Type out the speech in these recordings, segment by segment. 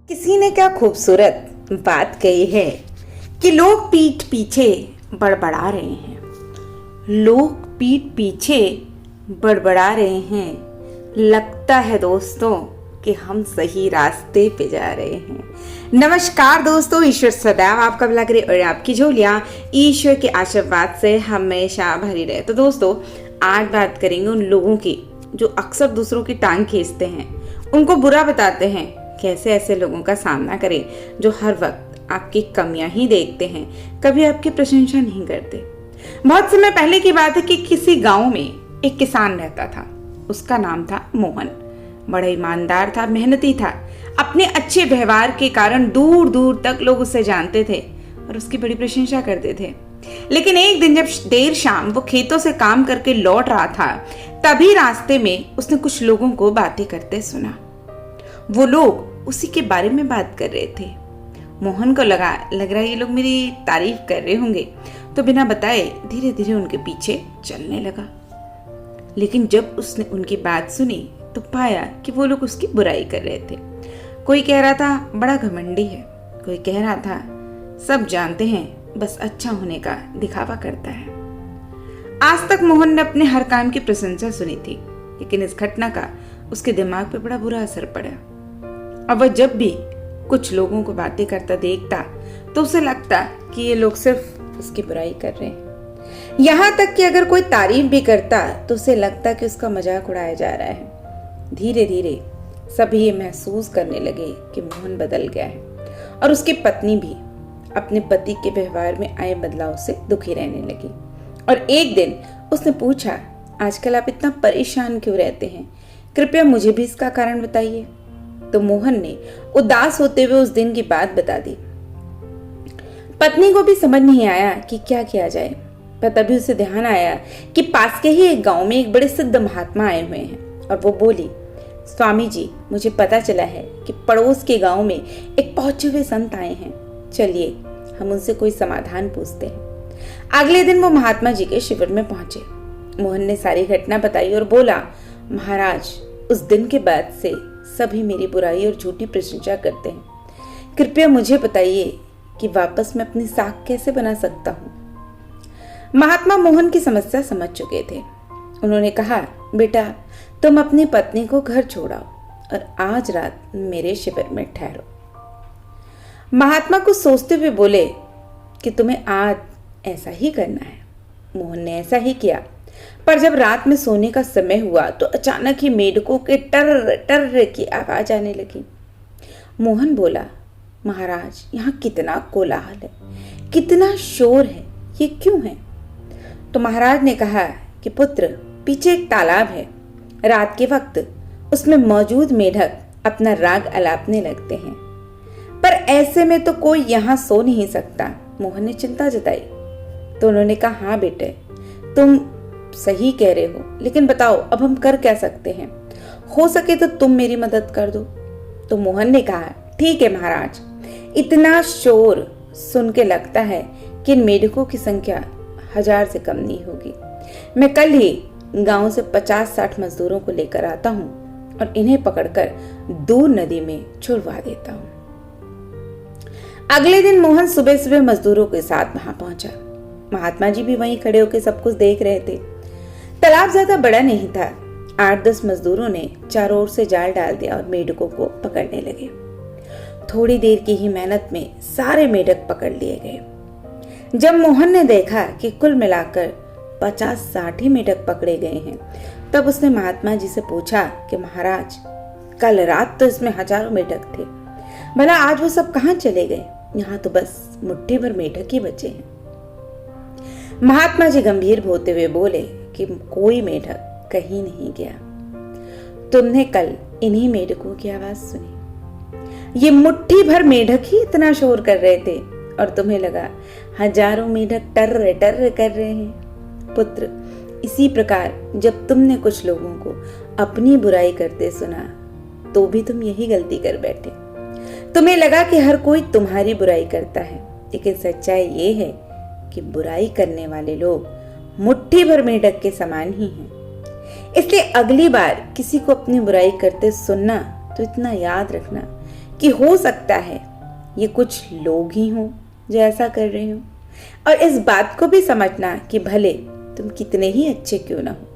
किसी ने क्या खूबसूरत बात कही है कि लोग पीठ पीछे बड़बड़ा रहे हैं। लोग पीठ पीछे बड़बड़ा रहे हैं। लगता है दोस्तों कि हम सही रास्ते पे जा रहे हैं। नमस्कार दोस्तों, ईश्वर सदैव आपका भला करे और आपकी झोलियां ईश्वर के आशीर्वाद से हमेशा भरी रहे। तो दोस्तों, आज बात करेंगे उन लोगों की जो अक्सर दूसरों की टांग खींचते हैं, उनको बुरा बताते हैं। कैसे ऐसे लोगों का सामना करें जो हर वक्त आपकी कमियां ही देखते हैं, कभी आपकी प्रशंसा नहीं करते। बहुत समय पहले की बात है कि किसी गांव में एक किसान रहता था। उसका नाम था मोहन। बड़ा ईमानदार था, मेहनती था। अपने अच्छे व्यवहार के कारण दूर दूर तक लोग उसे जानते थे और उसकी बड़ी प्रशंसा करते थे। लेकिन एक दिन जब देर शाम वो खेतों से काम करके लौट रहा था, तभी रास्ते में उसने कुछ लोगों को बातें करते सुना। वो लोग उसी के बारे में बात कर रहे थे। मोहन को लग रहा ये लोग मेरी तारीफ कर रहे होंगे, तो बिना बताए धीरे धीरे उनके पीछे चलने लगा। लेकिन जब उसने उनकी बात सुनी तो पाया कि वो लोग उसकी बुराई कर रहे थे। कोई कह रहा था बड़ा घमंडी है, कोई कह रहा था सब जानते हैं, बस अच्छा होने का दिखावा करता है। आज तक मोहन ने अपने हर काम की प्रशंसा सुनी थी, लेकिन इस घटना का उसके दिमाग पर बड़ा बुरा असर पड़ा। अब वह जब भी कुछ लोगों को बातें करता देखता तो उसे लगता कि ये लोग सिर्फ उसकी बुराई कर रहे हैं। यहाँ तक कि अगर कोई तारीफ भी करता तो उसे लगता कि उसका मजाक उड़ाया जा रहा है। धीरे धीरे सभी ये महसूस करने लगे कि मोहन बदल गया है और उसकी पत्नी भी अपने पति के व्यवहार में आए बदलाव से दुखी रहने लगी। और एक दिन उसने पूछा, आजकल आप इतना परेशान क्यों रहते हैं? कृपया मुझे भी इसका कारण बताइए। तो मोहन ने उदास होते हुए उस दिन की बात बता दी। पत्नी को भी समझ नहीं आया कि क्या किया जाए, पर तभी उसे ध्यान आया कि पास के ही एक गांव में एक बड़े सिद्ध महात्मा आए हुए हैं। और वो बोली, स्वामी जी, मुझे पता चला है कि पड़ोस के गांव में एक पहुंचे हुए संत आए हैं। चलिए हम उनसे कोई समाधान पूछते हैं। अगले दिन वो महात्मा जी के शिविर में पहुंचे। मोहन ने सारी घटना बताई और बोला, महाराज, उस दिन के बाद से सभी मेरी बुराई और झूठी प्रशंसा करते हैं। कृपया मुझे बताइए कि वापस मैं अपनी साख कैसे बना सकता हूँ। महात्मा मोहन की समस्या समझ चुके थे। उन्होंने कहा, बेटा, तुम अपनी पत्नी को घर छोड़ाओ और आज रात मेरे शिविर में ठहरो। महात्मा कुछ सोचते हुए बोले कि तुम्हें आज ऐसा ही करना है। मोहन ने ऐसा ही किया, पर जब रात में सोने का समय हुआ तो अचानक ही मेढकों के टर टर की आवाज आने लगी। मोहन बोला, महाराज, यहाँ कितना कोलाहल है, कितना शोर है, ये क्यों है? तो महाराज ने कहा कि पुत्र, पीछे एक तालाब है। रात के वक्त उसमें मौजूद मेढक अपना राग अलापने लगते हैं, पर ऐसे में तो कोई यहाँ सो नहीं सकता। मोहन ने चिंता जताई। तो उन्होंने कहा, हाँ बेटे, तुम सही कह रहे हो, लेकिन बताओ अब हम कर क्या सकते हैं? हो सके तो तुम मेरी मदद कर दो। तो मोहन ने कहा, ठीक है महाराज, इतना शोर सुन के लगता है कि इन मेढकों की संख्या 1000 से कम नहीं होगी। मैं कल ही गांव से 50-60 मजदूरों को लेकर आता हूँ और इन्हें पकड़कर दूर नदी में छुड़वा देता हूँ। अगले दिन मोहन सुबह सुबह मजदूरों के साथ वहां पहुंचा। महात्मा जी भी वहीं खड़े होकर सब कुछ देख रहे थे। तालाब ज्यादा बड़ा नहीं था। 8-10 मजदूरों ने चारों ओर से जाल डाल दिया और मेढकों को पकड़ने लगे। थोड़ी देर की ही मेहनत में सारे मेढक पकड़ लिए गए। जब मोहन ने देखा कि कुल मिलाकर 50-60 ही मेढक पकड़े गए हैं, तब उसने महात्मा जी से पूछा कि महाराज, कल रात तो इसमें हजारों मेढक थे, भला आज वो सब कहाँ चले गए? यहाँ तो बस मुट्ठी भर मेढक ही बचे हैं। महात्मा जी गंभीर होते हुए बोले कि कोई मेढक कहीं नहीं गया। तुमने कल इन्हीं मेढकों की आवाज सुनी। ये मुट्ठी भर मेढक ही इतना शोर कर रहे थे और तुम्हें लगा हजारों मेढक टर टर कर रहे हैं। पुत्र, इसी प्रकार जब तुमने कुछ लोगों को अपनी बुराई करते सुना तो भी तुम यही गलती कर बैठे। तुम्हें लगा कि हर कोई तुम्हारी बुराई करता है, लेकिन सच्चाई ये है कि बुराई करने वाले लोग मुट्ठी भर मेढक के समान ही हैं। इसलिए अगली बार किसी को अपनी बुराई करते सुनना तो इतना याद रखना कि हो सकता है ये कुछ लोग ही हों जो ऐसा कर रहे हो, और इस बात को भी समझना कि भले तुम कितने ही अच्छे क्यों ना हो,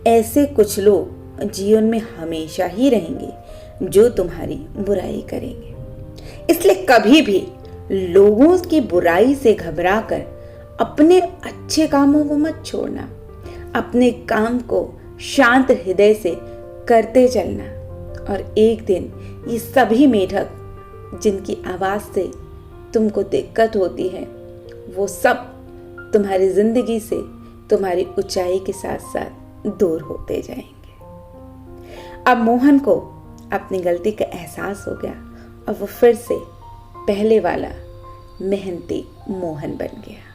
ऐसे कुछ लोग जीवन में हमेशा ही रहेंगे जो तुम्हारी बुराई करेंगे। इसलिए कभी भी लोगों की बुराई से घबराकर अपने अच्छे कामों को मत छोड़ना। अपने काम को शांत हृदय से करते चलना, और एक दिन ये सभी मेढक जिनकी आवाज से तुमको दिक्कत होती है, वो सब तुम्हारी जिंदगी से तुम्हारी ऊंचाई के साथ साथ दूर होते जाएंगे। अब मोहन को अपनी गलती का एहसास हो गया और वो फिर से पहले वाला मेहनती मोहन बन गया।